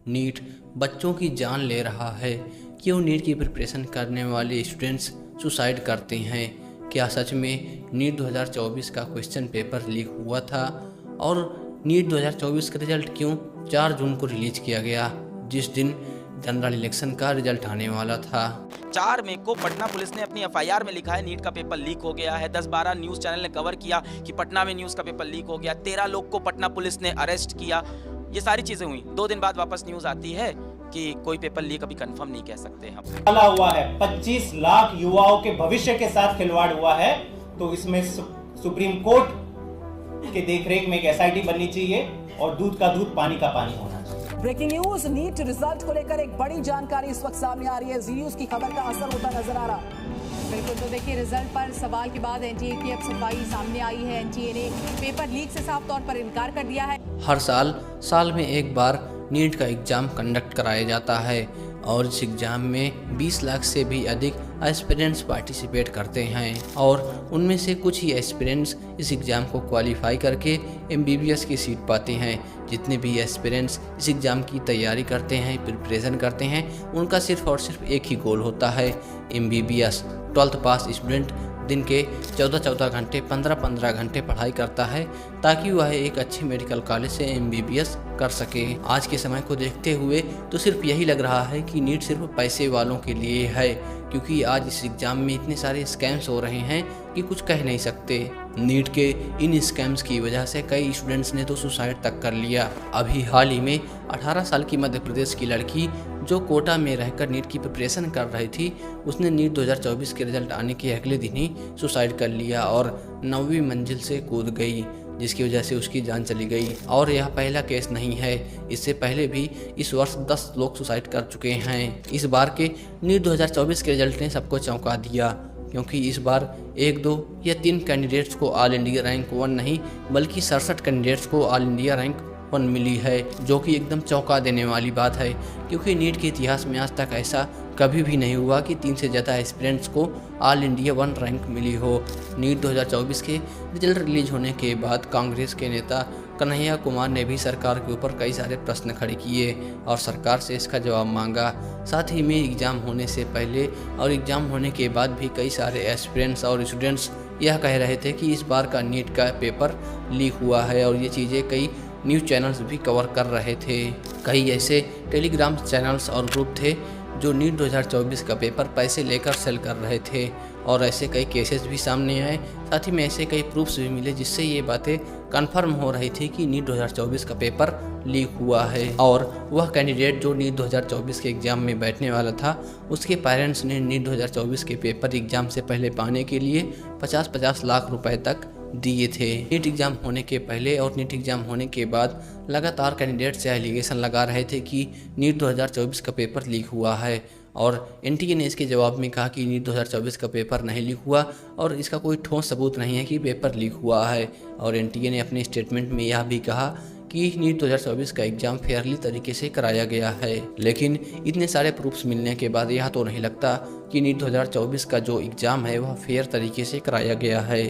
NEET बच्चों की जान ले रहा है। क्यों नीट की प्रिपरेशन करने वाले स्टूडेंट्स सुसाइड करते हैं? क्या सच में नीट 2024 का क्वेश्चन पेपर लीक हुआ था? और नीट 2024 का रिजल्ट क्यों 4 जून को रिलीज किया गया, जिस दिन जनरल इलेक्शन का रिजल्ट आने वाला था? 4 मई को पटना पुलिस ने अपनी एफआईआर में लिखा है नीट का पेपर लीक हो गया है। 10-12 न्यूज़ चैनल ने कवर किया कि पटना में न्यूज़ का पेपर लीक हो गया। 13 लोग को पटना पुलिस ने अरेस्ट किया। ये सारी चीज़ें हुई। 2 दिन बाद वापस न्यूज़ आती है कि कोई पेपर लीक अभी कंफर्म नहीं कह सकते हम। डाला हुआ है 25 लाख युवाओं के भविष्य के साथ खिलवाड़ हुआ है, तो इसमें सुप्रीम कोर्ट के देखरेख में एक एसआईटी बननी चाहिए और दूध का दूध पानी का पानी होना चाहिए। ब्रेकिंग न्यूज, नीट रिजल्ट को लेकर एक बड़ी जानकारी इस वक्त सामने आ रही है। जी न्यूज की खबर का असर होता नजर आ रहा। बिल्कुल, तो देखिए रिजल्ट पर सवाल के बाद एनटीए की अब सफाई सामने आई है। एनटीए ने पेपर लीक से साफ तौर पर इनकार कर दिया है। हर साल में एक बार नीट का एग्ज़ाम कंडक्ट कराया जाता है और इस एग्ज़ाम में 20 लाख से भी अधिक एस्पिरेंट्स पार्टिसिपेट करते हैं और उनमें से कुछ ही एस्पिरेंट्स इस एग्ज़ाम को क्वालिफाई करके एमबीबीएस की सीट पाते हैं। जितने भी एस्पिरेंट्स इस एग्ज़ाम की तैयारी करते हैं, प्रिपरेशन करते हैं, उनका सिर्फ और सिर्फ एक ही गोल होता है, एमबीबीएस। 12th पास स्टूडेंट दिन के 14-14 घंटे 15-15 घंटे पढ़ाई करता है ताकि वह एक अच्छे मेडिकल कॉलेज से एमबीबीएस कर सके। आज के समय को देखते हुए तो सिर्फ यही लग रहा है कि नीट सिर्फ पैसे वालों के लिए है, क्योंकि आज इस एग्ज़ाम में इतने सारे स्कैम्स हो रहे हैं कि कुछ कह नहीं सकते। नीट के इन स्कैम्स की वजह से कई स्टूडेंट्स ने तो सुसाइड तक कर लिया। अभी हाल ही में 18 साल की मध्य प्रदेश की लड़की जो कोटा में रहकर नीट की प्रिपरेशन कर रही थी, उसने नीट 2024 के रिजल्ट आने के अगले दिन ही सुसाइड कर लिया और 9वीं मंजिल से कूद गई, जिसकी वजह से उसकी जान चली गई। और यह पहला केस नहीं है, इससे पहले भी इस वर्ष 10 लोग सुसाइड कर चुके हैं। इस बार के नीट 2024 के रिजल्ट ने सबको चौंका दिया, क्योंकि इस बार 1, 2 या 3 कैंडिडेट्स को ऑल इंडिया रैंक 1 नहीं बल्कि 67 कैंडिडेट्स को ऑल इंडिया रैंक 1 मिली है, जो कि एकदम चौंका देने वाली बात है, क्योंकि नीट के इतिहास में आज तक ऐसा कभी भी नहीं हुआ कि 3 से ज़्यादा एस्पिरेंट्स को ऑल इंडिया 1 रैंक मिली हो। नीट 2024 के रिजल्ट रिलीज होने के बाद कांग्रेस के नेता कन्हैया कुमार ने भी सरकार के ऊपर कई सारे प्रश्न खड़े किए और सरकार से इसका जवाब मांगा। साथ ही में एग्ज़ाम होने से पहले और एग्ज़ाम होने के बाद भी कई सारे एस्पिरेंट्स और स्टूडेंट्स यह कह रहे थे कि इस बार का नीट का पेपर लीक हुआ है, और ये चीज़ें कई न्यूज़ चैनल्स भी कवर कर रहे थे। कई ऐसे टेलीग्राम चैनल्स और ग्रुप थे जो नीट 2024 का पेपर पैसे लेकर सेल कर रहे थे, और ऐसे कई केसेस भी सामने आए। साथ ही में ऐसे कई प्रूफ्स भी मिले जिससे ये बातें कंफर्म हो रही थी कि नीट 2024 का पेपर लीक हुआ है। और वह कैंडिडेट जो नीट 2024 के एग्ज़ाम में बैठने वाला था, उसके पेरेंट्स ने नीट 2024 के पेपर एग्ज़ाम से पहले पाने के लिए 50-50 लाख रुपए तक दिए थे। नीट एग्ज़ाम होने के पहले और नीट एग्ज़ाम होने के बाद लगातार कैंडिडेट से एलिगेशन लगा रहे थे कि नीट 2024 का पेपर लीक हुआ है, और एनटीए ने इसके जवाब में कहा कि नीट 2024 का पेपर नहीं लीक हुआ और इसका कोई ठोस सबूत नहीं है कि पेपर लीक हुआ है। और एनटीए ने अपने स्टेटमेंट में यह भी कहा कि नीट 2024 का एग्ज़ाम फेयरली तरीके से कराया गया है। लेकिन इतने सारे प्रूफ्स मिलने के बाद यह तो नहीं लगता कि नीट 2024 का जो एग्ज़ाम है वह फेयर तरीके से कराया गया है।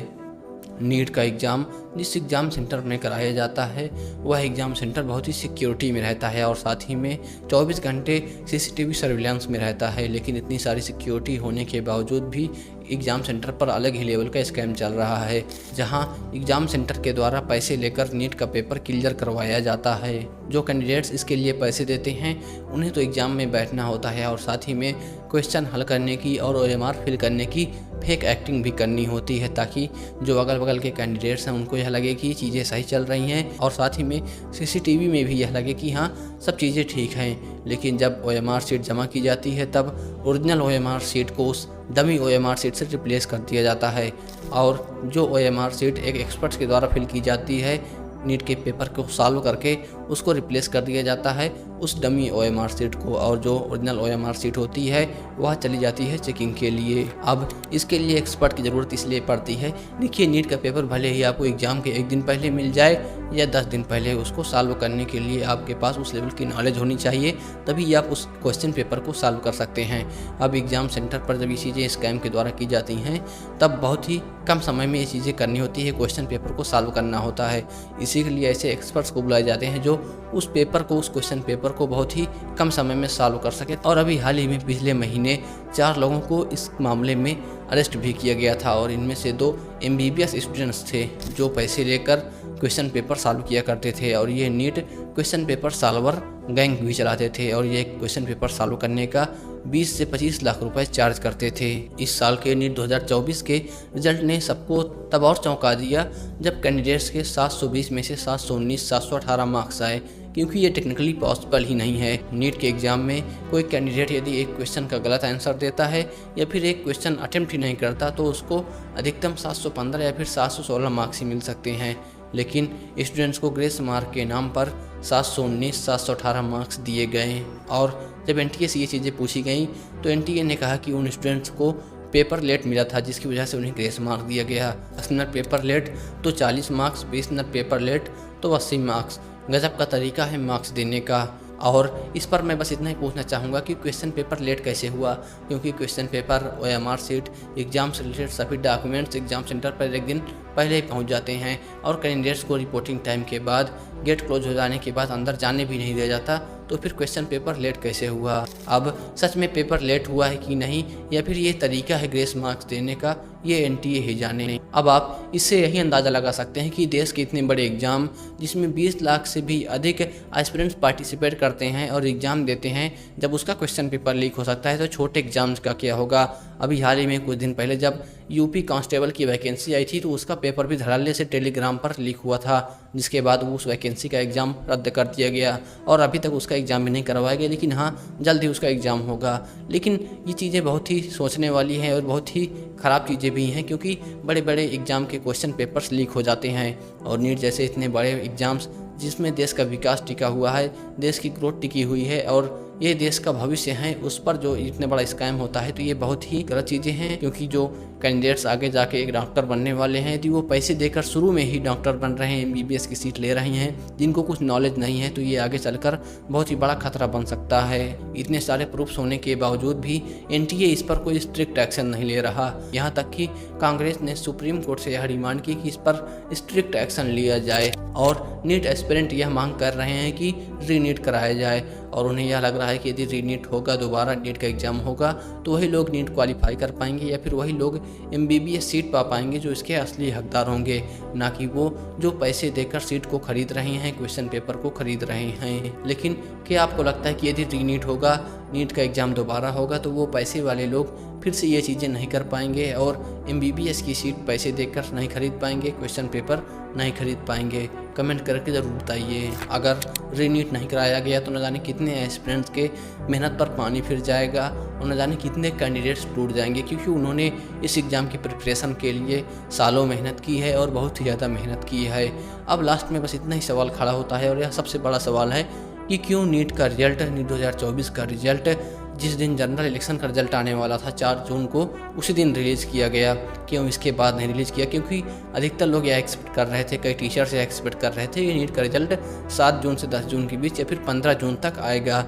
नीट का एग्ज़ाम जिस एग्ज़ाम सेंटर में कराया जाता है वह एग्ज़ाम सेंटर बहुत ही सिक्योरिटी में रहता है और साथ ही में 24 घंटे सीसीटीवी सर्विलांस में रहता है। लेकिन इतनी सारी सिक्योरिटी होने के बावजूद भी एग्ज़ाम सेंटर पर अलग ही लेवल का स्कैम चल रहा है, जहां एग्ज़ाम सेंटर के द्वारा पैसे लेकर नीट का पेपर क्लियर करवाया जाता है। जो कैंडिडेट्स इसके लिए पैसे देते हैं उन्हें तो एग्ज़ाम में बैठना होता है और साथ ही में क्वेश्चन हल करने की और ओएमआर फिल करने की फेक एक्टिंग भी करनी होती है, ताकि जो अगल बगल के कैंडिडेट्स हैं उनको यह लगे कि चीज़ें सही चल रही हैं, और साथ ही में सीसीटीवी में भी यह लगे कि हाँ सब चीज़ें ठीक हैं। लेकिन जब ओएमआर शीट जमा की जाती है तब ओरिजिनल ओएमआर शीट को उस डमी ओएमआर शीट से रिप्लेस कर दिया जाता है, और जो ओएमआर शीट एक एक्सपर्ट्स के द्वारा फिल की जाती है नीट के पेपर को सॉल्व करके उसको रिप्लेस कर दिया जाता है उस डमी ओएमआर शीट को, और जो ओरिजिनल ओएमआर शीट होती है वह चली जाती है चेकिंग के लिए। अब इसके लिए एक्सपर्ट की ज़रूरत इसलिए पड़ती है, देखिए नीट का पेपर भले ही आपको एग्ज़ाम के 1 दिन पहले मिल जाए या 10 दिन पहले, उसको सॉल्व करने के लिए आपके पास उस लेवल की नॉलेज होनी चाहिए, तभी आप उस क्वेश्चन पेपर को सॉल्व कर सकते हैं। अब एग्ज़ाम सेंटर पर जब ये चीज़ें स्कैम के द्वारा की जाती हैं तब बहुत ही कम समय में ये चीज़ें करनी होती है, क्वेश्चन पेपर को सॉल्व करना होता है। इसी के लिए ऐसे एक्सपर्ट्स को बुलाए जाते हैं जो उस क्वेश्चन पेपर को बहुत ही कम समय में सॉल्व कर सके। और अभी हाल ही में पिछले महीने 4 लोगों को इस मामले में अरेस्ट भी किया गया था और इनमें से 2 MBBS स्टूडेंट्स थे जो पैसे लेकर क्वेश्चन पेपर सॉल्व किया करते थे और ये NEET question paper solver gang भी चलाते थे और ये क्वेश्चन पेपर सॉल्व करने का 20 से 25 लाख रुपए चार्ज करते थे। इस साल के नीट 2024 के रिजल्ट ने सबको तब और चौंका दिया जब कैंडिडेट्स के 720 में से 719 718 मार्क्स आए, क्योंकि ये टेक्निकली पॉसिबल ही नहीं है। नीट के एग्जाम में कोई कैंडिडेट यदि एक क्वेश्चन का गलत आंसर देता है या फिर एक क्वेश्चन अटेम्प्ट ही नहीं करता तो उसको अधिकतम 715 या फिर 716 मार्क्स ही मिल सकते हैं, लेकिन स्टूडेंट्स को ग्रेस मार्क के नाम पर 719 718 मार्क्स दिए गए। और जब NTA से ये चीज़ें पूछी गई तो NTA ने कहा कि उन स्टूडेंट्स को पेपर लेट मिला था जिसकी वजह से उन्हें ग्रेस मार्क दिया गया। 10 मिनट पेपर लेट तो 40 मार्क्स, 20 मिनट पेपर लेट तो 80 मार्क्स। गजब का तरीका है मार्क्स देने का। और इस पर मैं बस इतना ही पूछना चाहूँगा कि क्वेश्चन पेपर लेट कैसे हुआ, क्योंकि question paper, OMR sheet, exam से रिलेटेड सभी डॉक्यूमेंट्स एग्जाम सेंटर पर एक दिन पहले ही पहुंच जाते हैं और कैंडिडेट्स को रिपोर्टिंग टाइम के बाद गेट क्लोज हो जाने के बाद अंदर जाने भी नहीं दिया जाता, तो फिर क्वेश्चन पेपर लेट कैसे हुआ। अब सच में पेपर लेट हुआ है कि नहीं या फिर ये तरीका है ग्रेस मार्क्स देने का, ये NTA ही जाने। अब आप इससे यही अंदाज़ा लगा सकते हैं कि देश के इतने बड़े एग्ज़ाम जिसमें 20 लाख से भी अधिक एस्पिरेंट्स पार्टिसिपेट करते हैं और एग्ज़ाम देते हैं, जब उसका क्वेश्चन पेपर लीक हो सकता है तो छोटे एग्जाम्स का क्या होगा। अभी हाल ही में कुछ दिन पहले जब UP कांस्टेबल की वैकेंसी आई थी तो उसका पेपर भी धड़ल्ले से टेलीग्राम पर लीक हुआ था, जिसके बाद उस वैकेंसी का एग्ज़ाम रद्द कर दिया गया और अभी तक उसका एग्ज़ाम भी नहीं करवाया गया, लेकिन हाँ जल्द ही उसका एग्ज़ाम होगा। लेकिन ये चीज़ें बहुत ही सोचने वाली हैं और बहुत ही ख़राब चीज़ें भी हैं, क्योंकि बड़े बड़े एग्ज़ाम के क्वेश्चन पेपर्स लीक हो जाते हैं और नीट जैसे इतने बड़े एग्ज़ाम्स जिसमें देश का विकास टिका हुआ है, देश की ग्रोथ टिकी हुई है और ये देश का भविष्य है, उस पर जो इतने बड़ा स्कैम होता है तो ये बहुत ही गलत चीज़ें हैं। क्योंकि जो कैंडिडेट्स आगे जाके एक डॉक्टर बनने वाले हैं यदि वो पैसे देकर शुरू में ही डॉक्टर बन रहे हैं, MBBS की सीट ले रहे हैं, जिनको कुछ नॉलेज नहीं है, तो ये आगे चलकर बहुत ही बड़ा खतरा बन सकता है। इतने सारे प्रूफ्स होने के बावजूद भी NTA इस पर कोई स्ट्रिक्ट एक्शन नहीं ले रहा। यहाँ तक कि कांग्रेस ने सुप्रीम कोर्ट से यह डिमांड की कि इस पर स्ट्रिक्ट एक्शन लिया जाए और नीट एस्पिरेंट यह मांग कर रहे हैं कि रीनीट कराया जाए और उन्हें यह लग रहा है कि यदि रीनीट होगा, दोबारा नीट का एग्ज़ाम होगा, तो वही लोग नीट क्वालिफाई कर पाएंगे या फिर वही लोग MBBS सीट पा पाएंगे जो इसके असली हकदार होंगे, ना कि वो जो पैसे देकर सीट को खरीद रहे हैं, क्वेश्चन पेपर को खरीद रहे हैं। लेकिन क्या आपको लगता है कि यदि रीनीट होगा, नीट का एग्ज़ाम दोबारा होगा, तो वो पैसे वाले लोग फिर से ये चीज़ें नहीं कर पाएंगे और MBBS की सीट पैसे देकर नहीं खरीद पाएंगे, क्वेश्चन पेपर नहीं खरीद पाएंगे? कमेंट करके ज़रूर बताइए। अगर रीनीट नहीं कराया गया तो न जाने कितने एस्पिरेंट्स के मेहनत पर पानी फिर जाएगा और न जाने कितने कैंडिडेट्स टूट जाएंगे, क्योंकि उन्होंने इस एग्ज़ाम की प्रिपरेशन के लिए सालों मेहनत की है और बहुत ही ज़्यादा मेहनत की है। अब लास्ट में बस इतना ही सवाल खड़ा होता है और यह सबसे बड़ा सवाल है कि क्यों नीट का रिजल्ट, नीट 2024 का रिजल्ट जिस दिन जनरल इलेक्शन का रिजल्ट आने वाला था 4 जून को, उसी दिन रिलीज़ किया गया, क्यों इसके बाद नहीं रिलीज़ किया? क्योंकि अधिकतर लोग यह एक्सपेक्ट कर रहे थे, कई टीचर्स यह एक्सपेक्ट कर रहे थे कि नीट का रिजल्ट 7 जून से 10 जून के बीच या फिर 15 जून तक आएगा।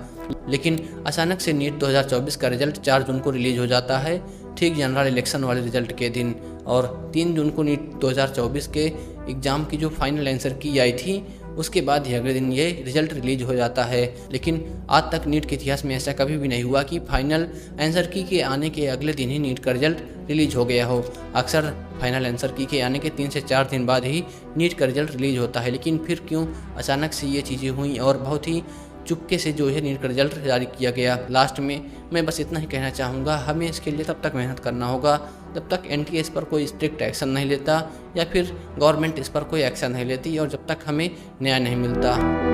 लेकिन अचानक से नीट 2024 का रिजल्ट 4 जून को रिलीज़ हो जाता है, ठीक जनरल इलेक्शन वाले रिजल्ट के दिन, और 3 जून को नीट 2024 के एग्ज़ाम की जो फाइनल आंसर की आई थी उसके बाद ही अगले दिन ये रिजल्ट रिलीज हो जाता है। लेकिन आज तक नीट के इतिहास में ऐसा कभी भी नहीं हुआ कि फाइनल आंसर की के आने के अगले दिन ही नीट का रिजल्ट रिलीज हो गया हो। अक्सर फाइनल आंसर की के आने के 3 से 4 दिन बाद ही नीट का रिजल्ट रिलीज होता है। लेकिन फिर क्यों अचानक से ये चीज़ें हुई और बहुत ही चुपके से जो है नीट का रिजल्ट जारी किया गया। लास्ट में मैं बस इतना ही कहना चाहूँगा, हमें इसके लिए तब तक मेहनत करना होगा जब तक NTA इस पर कोई स्ट्रिक्ट एक्शन नहीं लेता या फिर गवर्नमेंट इस पर कोई एक्शन नहीं लेती और जब तक हमें न्याय नहीं मिलता।